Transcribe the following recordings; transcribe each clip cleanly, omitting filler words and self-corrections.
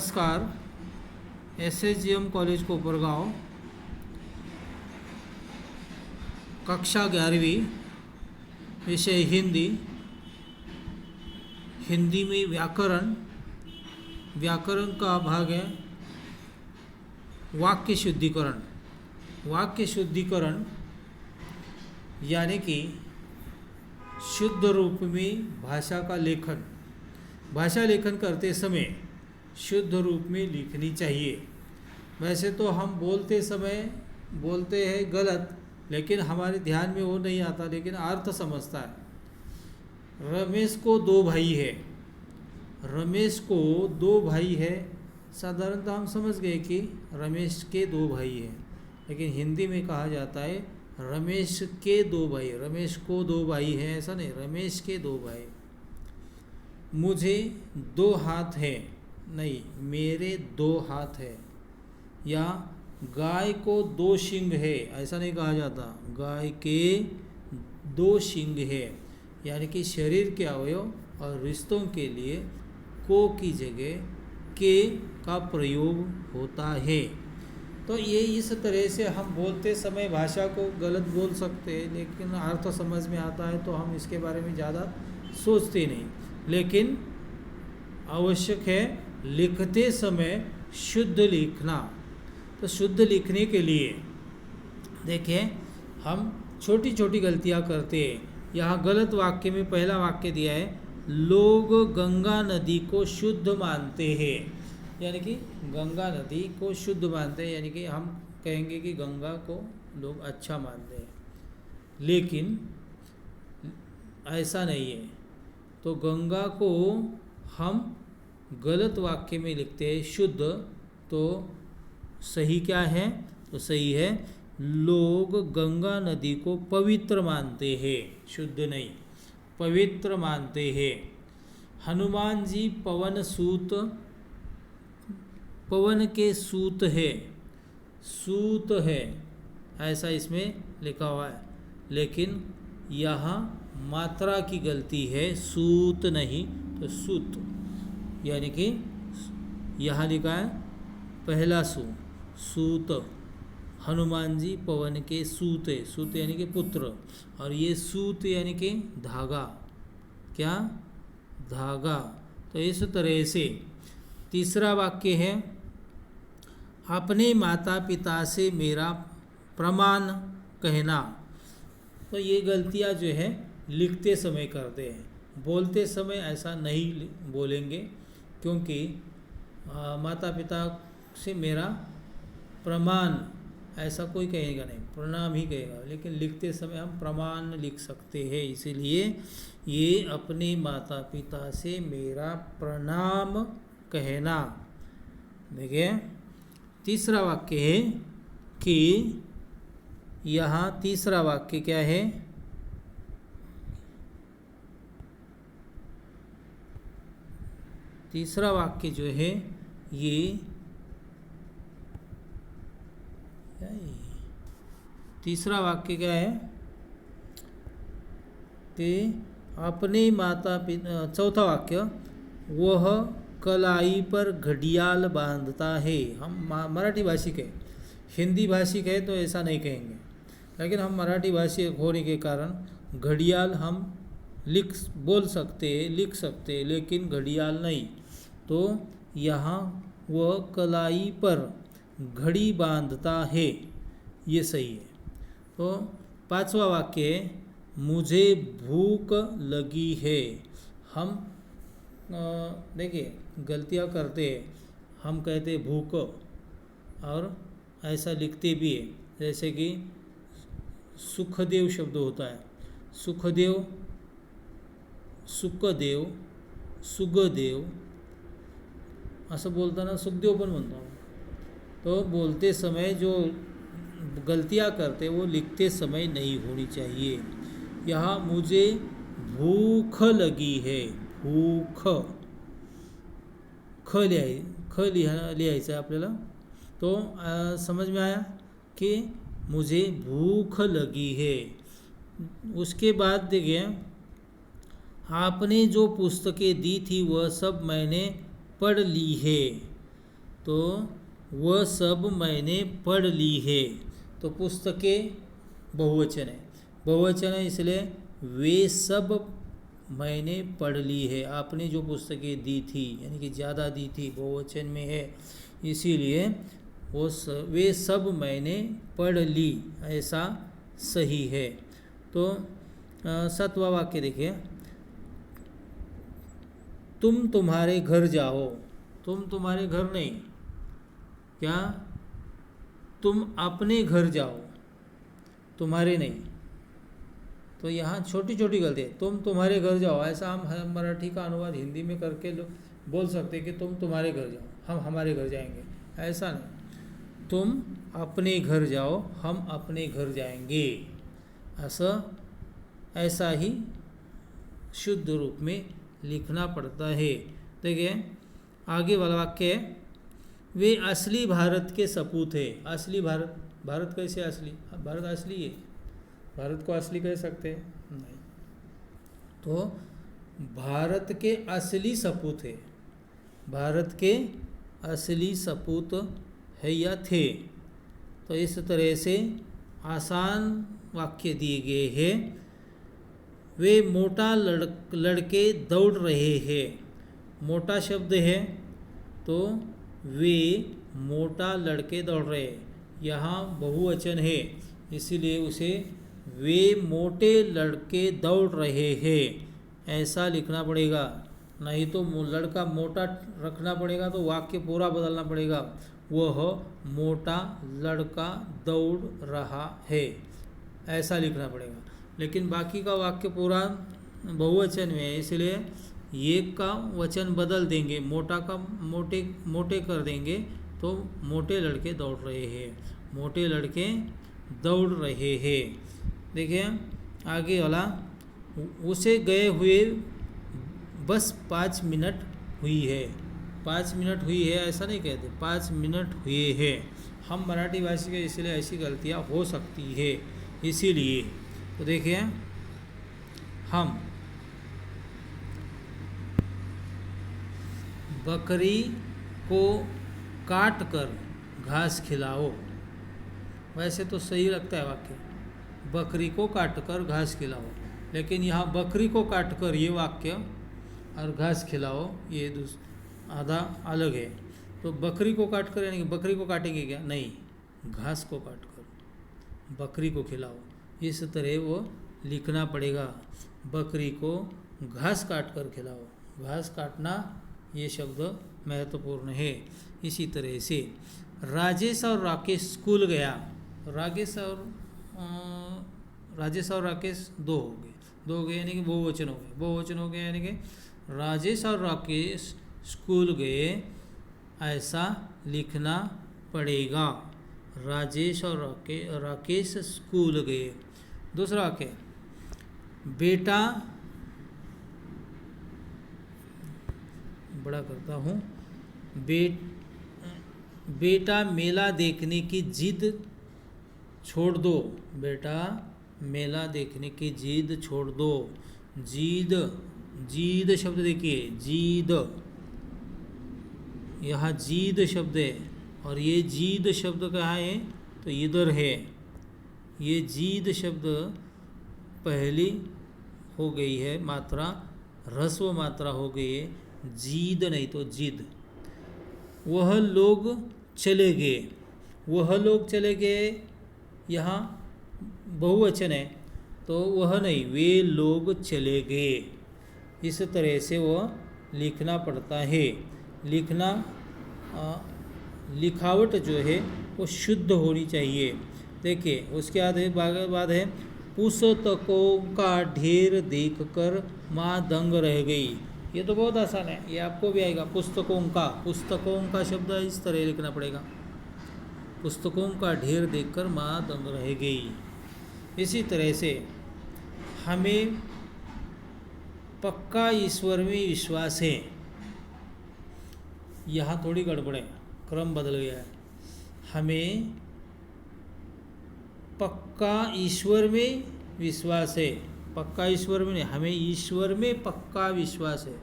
नमस्कार। SSGM college Kopargaon, कक्षा 11वीं, विषय हिंदी। हिंदी में व्याकरण का भाग है वाक्य शुद्धिकरण। वाक्य शुद्धिकरण यानी कि शुद्ध रूप में भाषा का लेखन। भाषा लेखन करते समय शुद्ध रूप में लिखनी चाहिए। वैसे तो हम बोलते समय बोलते हैं गलत, लेकिन हमारे ध्यान में वो नहीं आता, लेकिन अर्थ समझता है। रमेश को दो भाई है। रमेश को दो भाई है, साधारणतः हम समझ गए कि रमेश के दो भाई हैं, लेकिन हिंदी में कहा जाता है रमेश के दो भाई। रमेश को दो भाई हैं ऐसा नहीं, रमेश के दो भाई। मुझे दो हाथ हैं, नहीं, मेरे दो हाथ है। या गाय को दो शिंग है, ऐसा नहीं कहा जाता, गाय के दो शिंग है। यानी कि शरीर के अवयव और रिश्तों के लिए को की जगह के का प्रयोग होता है। तो ये इस तरह से हम बोलते समय भाषा को गलत बोल सकते हैं, लेकिन अर्थ समझ में आता है तो हम इसके बारे में ज़्यादा सोचते नहीं। लेकिन आवश्यक है लिखते समय शुद्ध लिखना। तो शुद्ध लिखने के लिए देखें, हम छोटी छोटी गलतियां करते हैं। यहाँ गलत वाक्य में पहला वाक्य दिया है, लोग गंगा नदी को शुद्ध मानते हैं। यानी कि गंगा नदी को शुद्ध मानते हैं, यानी कि हम कहेंगे कि गंगा को लोग अच्छा मानते हैं, लेकिन ऐसा नहीं है। तो गंगा को हम गलत वाक्य में लिखते हैं शुद्ध, तो सही क्या है? तो सही है लोग गंगा नदी को पवित्र मानते हैं, शुद्ध नहीं, पवित्र मानते हैं। हनुमान जी पवन के सूत है, सूत है ऐसा इसमें लिखा हुआ है, लेकिन यहाँ मात्रा की गलती है, सूत नहीं तो सूत। यानी कि यहाँ लिखा है पहला सूत। हनुमान जी पवन के सूत है, सूत यानी कि पुत्र, और ये सूत यानी कि धागा, क्या? धागा। तो इस तरह से तीसरा वाक्य है, अपने माता पिता से मेरा प्रमाण कहना। तो ये गलतियाँ जो है लिखते समय करते हैं, बोलते समय ऐसा नहीं बोलेंगे, क्योंकि माता पिता से मेरा प्रमाण ऐसा कोई कहेगा नहीं, प्रणाम ही कहेगा, लेकिन लिखते समय हम प्रमाण लिख सकते हैं। इसीलिए ये अपने माता पिता से मेरा प्रणाम कहना। देखिए तीसरा वाक्य है कि यहाँ तीसरा वाक्य क्या है? तीसरा वाक्य जो है ये तीसरा वाक्य क्या है कि अपने माता पिता। चौथा वाक्य, वह कलाई पर घड़ियाल बांधता है। हम मराठी भाषिक है, हिंदी भाषिक है तो ऐसा नहीं कहेंगे, लेकिन हम मराठी भाषिक होने के कारण घड़ियाल हम बोल सकते हैं, लिख सकते हैं, लेकिन घड़ियाल नहीं। तो यहाँ वह कलाई पर घड़ी बांधता है, ये सही है। तो पांचवा वाक्य, मुझे भूख लगी है। हम देखिए गलतियाँ करते हैं, हम कहते भूख और ऐसा लिखते भी है, जैसे कि सुखदेव शब्द होता है, सुखदेव, सुखदेव, सुगदेव असं बोलताना सुखदेव पण म्हणतो। तो बोलते समय जो गलतियाँ करते वो लिखते समय नहीं होनी चाहिए। यहाँ मुझे भूख लगी है, भूख, ख लिहायचं है आपल्याला। तो समझ में आया कि मुझे भूख लगी है। उसके बाद देखिए, आपने जो पुस्तकें दी थी वह सब मैंने पढ़ ली है। तो वह सब मैंने पढ़ ली है। तो पुस्तकें बहुवचन है, बहुवचन है इसलिए वे सब मैंने पढ़ ली है। आपने जो पुस्तकें दी थी यानी कि ज़्यादा दी थी, बहुवचन में है, इसीलिए वे सब मैंने पढ़ ली, ऐसा सही है। तो 7वां वाक्य देखिए, तुम तुम्हारे घर जाओ। तुम तुम्हारे घर नहीं, क्या, तुम अपने घर जाओ, तुम्हारे नहीं। तो यहाँ छोटी छोटी गलती है, तुम तुम्हारे घर जाओ, ऐसा हम मराठी का अनुवाद हिंदी में करके बोल सकते हैं कि तुम तुम्हारे घर जाओ, हम हमारे घर जाएंगे, ऐसा नहीं। तुम अपने घर जाओ, हम अपने घर जाएंगे, ऐसा ही शुद्ध रूप में लिखना पड़ता है। देखिए आगे वाला वाक्य है, वे असली भारत के सपूत है। असली भारत, भारत कैसे असली, भारत असली है, भारत को असली कह सकते हैं नहीं। तो भारत के असली सपूत है, भारत के असली सपूत है या थे। तो इस तरह से आसान वाक्य दिए गए हैं। वे मोटा लड़के दौड़ रहे हैं। मोटा शब्द है तो वे मोटा लड़के दौड़ रहे हैं, यहाँ बहुवचन है इसीलिए उसे वे मोटे लड़के दौड़ रहे हैं ऐसा लिखना पड़ेगा। नहीं तो लड़का मोटा रखना पड़ेगा तो वाक्य पूरा बदलना पड़ेगा, वह मोटा लड़का दौड़ रहा है, ऐसा लिखना पड़ेगा। लेकिन बाकी का वाक्य पूरा बहुवचन में है इसलिए एक का वचन बदल देंगे, मोटा का मोटे कर देंगे तो मोटे लड़के दौड़ रहे हैं, मोटे लड़के दौड़ रहे हैं। देखिए आगे वाला, उसे गए हुए बस 5 मिनट हुई है। 5 मिनट हुई है ऐसा नहीं कहते, 5 मिनट हुए हैं। हम मराठी भाषी के इसलिए ऐसी गलतियाँ हो सकती है इसीलिए। तो देखिए हम बकरी को काट कर घास खिलाओ, वैसे तो सही लगता है वाक्य, बकरी को काट कर घास खिलाओ, लेकिन यहाँ बकरी को काट कर ये वाक्य और घास खिलाओ ये आधा अलग है। तो बकरी को काट कर यानी कि बकरी को काटेंगे क्या, नहीं, घास को काट कर बकरी को खिलाओ, इस तरह वो लिखना पड़ेगा। बकरी को घास काट कर खिलाओ, घास काटना ये शब्द महत्वपूर्ण है। इसी तरह से राजेश और राकेश स्कूल गया, राजेश और राकेश दो हो गए यानी कि बहुवचन हो गए, बहुवचन हो गया यानी कि राजेश और राकेश स्कूल गए ऐसा लिखना पड़ेगा। राजेश और राकेश स्कूल गए। दूसरा वाक्य, बेटा, बड़ा करता हूँ, बेटा मेला देखने की जिद छोड़ दो, बेटा मेला देखने की जिद छोड़ दो। जीद शब्द देखिए, जीद, यहाँ जीद शब्द है और ये जीद शब्द कहाँ है तो इधर है। ये जीद शब्द पहली हो गई है मात्रा, ह्रस्व मात्रा हो गई है, जीद नहीं तो जिद। वह लोग चले गए, वह लोग चले गए, यहाँ बहुवचन है तो वह नहीं, वे लोग चले गए। इस तरह से वह लिखना पड़ता है। लिखावट जो है वो शुद्ध होनी चाहिए। देखिए उसके बाद है, पुस्तकों का ढेर देखकर माँ दंग रह गई। ये तो बहुत आसान है, ये आपको भी आएगा। पुस्तकों का शब्द इस तरह लिखना पड़ेगा, पुस्तकों का ढेर देखकर माँ दंग रह गई। इसी तरह से हमें पक्का ईश्वर में विश्वास है, यहाँ थोड़ी गड़बड़ है, क्रम बदल गया है। हमें पक्का ईश्वर में विश्वास है, पक्का ईश्वर में नहीं, हमें ईश्वर में पक्का विश्वास है।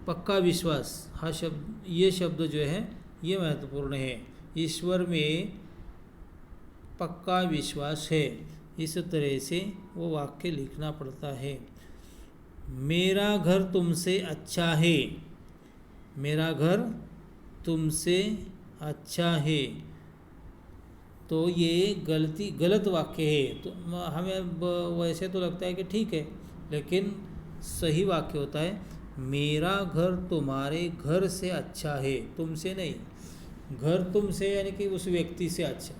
पक्का विश्वास, हाँ शब्द, ये शब्द जो है ये महत्वपूर्ण है। ईश्वर में पक्का विश्वास है, इस तरह से वो वाक्य लिखना पड़ता है। मेरा घर तुमसे अच्छा है, मेरा घर तुमसे अच्छा है, तो ये गलत वाक्य है। तो हमें वैसे तो लगता है कि ठीक है, लेकिन सही वाक्य होता है मेरा घर तुम्हारे घर से अच्छा है, तुमसे नहीं। घर तुमसे यानी कि उस व्यक्ति से अच्छा,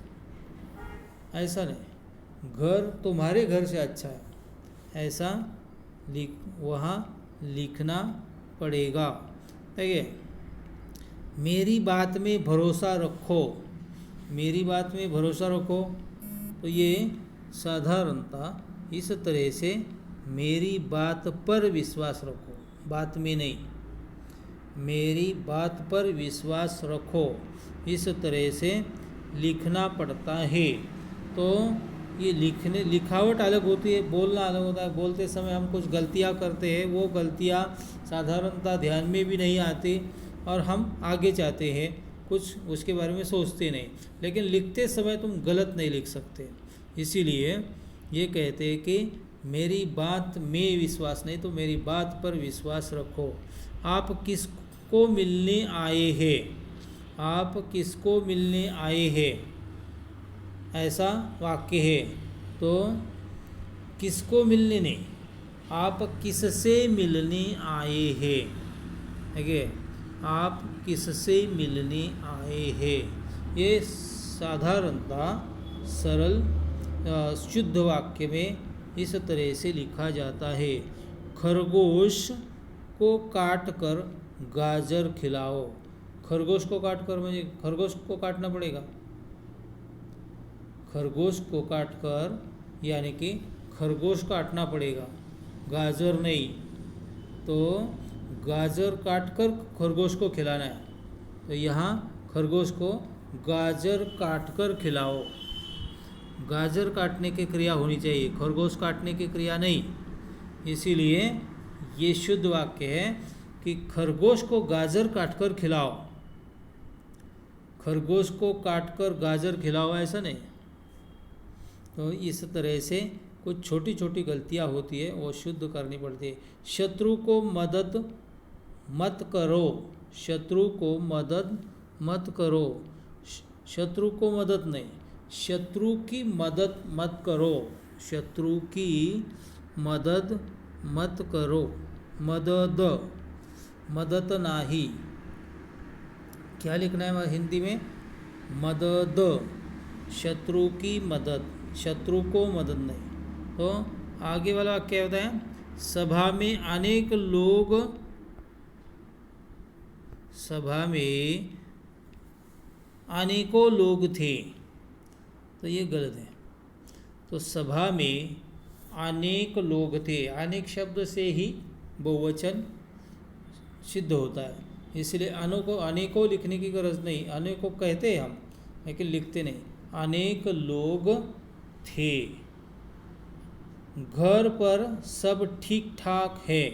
ऐसा नहीं, घर तुम्हारे घर से अच्छा है, ऐसा वहाँ लिखना पड़ेगा। ठीक है। मेरी बात में भरोसा रखो, मेरी बात में भरोसा रखो, तो ये साधारणतः इस तरह से मेरी बात पर विश्वास रखो, बात में नहीं, मेरी बात पर विश्वास रखो, इस तरह से लिखना पड़ता है। तो ये लिखावट अलग होती है, बोलना अलग होता है। बोलते समय हम कुछ गलतियाँ करते हैं, वो गलतियाँ साधारणतः ध्यान में भी नहीं आती और हम आगे चाहते हैं, कुछ उसके बारे में सोचते नहीं, लेकिन लिखते समय तुम गलत नहीं लिख सकते। इसीलिए ये कहते हैं कि मेरी बात में विश्वास नहीं, तो मेरी बात पर विश्वास रखो। आप किसको मिलने आए हैं, आप किसको मिलने आए हैं, ऐसा वाक्य है। तो किसको मिलने नहीं, आप किससे मिलने आए हैं। ठीक है, आप किससे मिलने आए हैं, ये साधारणतः सरल शुद्ध वाक्य में इस तरह से लिखा जाता है। खरगोश को काट कर गाजर खिलाओ। खरगोश को काट कर मुझे खरगोश को काटना पड़ेगा, खरगोश को काट कर यानी कि खरगोश काटना पड़ेगा, गाजर नहीं। तो गाजर काट कर खरगोश को खिलाना है, तो यहाँ खरगोश को गाजर काट कर खिलाओ। गाजर काटने की क्रिया होनी चाहिए, खरगोश काटने की क्रिया नहीं। इसीलिए ये शुद्ध वाक्य है कि खरगोश को गाजर काट कर खिलाओ, खरगोश को काट कर गाजर खिलाओ, ऐसा नहीं। तो इस तरह से कुछ छोटी छोटी गलतियाँ होती है, वो शुद्ध करनी पड़ती है। शत्रु को मदद मत करो, शत्रु को मदद मत करो, शत्रु को मदद नहीं, शत्रु की मदद मत करो, शत्रु की मदद मत करो। मदद, मदद नाही, क्या लिखना है हिंदी में, मदद, शत्रु की मदद, शत्रु को मदद नहीं। तो आगे वाला क्या होता है, सभा में अनेक लोग, सभा में अनेकों लोग थे, तो ये गलत है। तो सभा में अनेक लोग थे, अनेक शब्द से ही बहुवचन सिद्ध होता है, इसलिए अनेकों लिखने की गरज नहीं। अनेकों कहते हैं हम, लेकिन लिखते नहीं। अनेक लोग थे। घर पर सब ठीक ठाक है,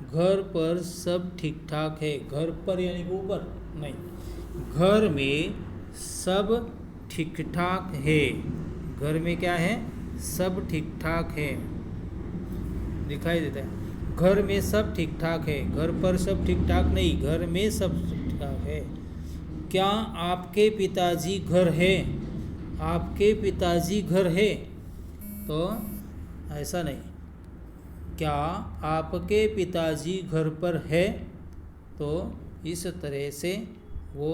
घर पर सब ठीक ठाक है, घर पर यानी कि ऊपर नहीं, घर में सब ठीक ठाक है, घर में क्या है, सब ठीक ठाक है, दिखाई देता है। घर में सब ठीक ठाक है, घर पर सब ठीक ठाक नहीं, घर में सब ठीक ठाक है। क्या आपके पिताजी घर है, आपके पिताजी घर है, तो ऐसा नहीं। क्या आपके पिताजी घर पर है, तो इस तरह से वो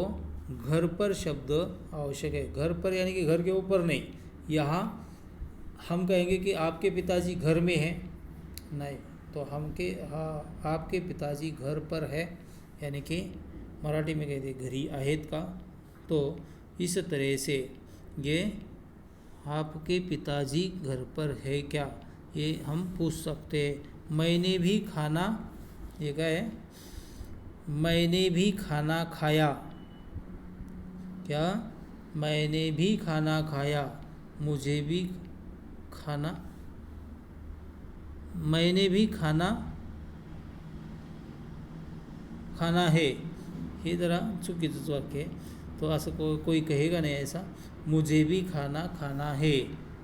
घर पर शब्द आवश्यक है। घर पर यानी कि घर के ऊपर नहीं। यहाँ हम कहेंगे कि आपके पिताजी घर में हैं, नहीं, तो आपके पिताजी घर पर है, यानी कि मराठी में कहते घरी आहेत का। तो इस तरह से ये आपके पिताजी घर पर है क्या, ये हम पूछ सकते हैं। मैंने भी खाना, ये क्या है, मैंने भी खाना खाया, क्या, मैंने भी खाना खाया, मुझे भी खाना, मैंने भी खाना खाना है, हे जरा चुकीचंच वाक्य आहे. तो असं कोई कहेगा नहीं ऐसा. मुझे भी खाना खाना है.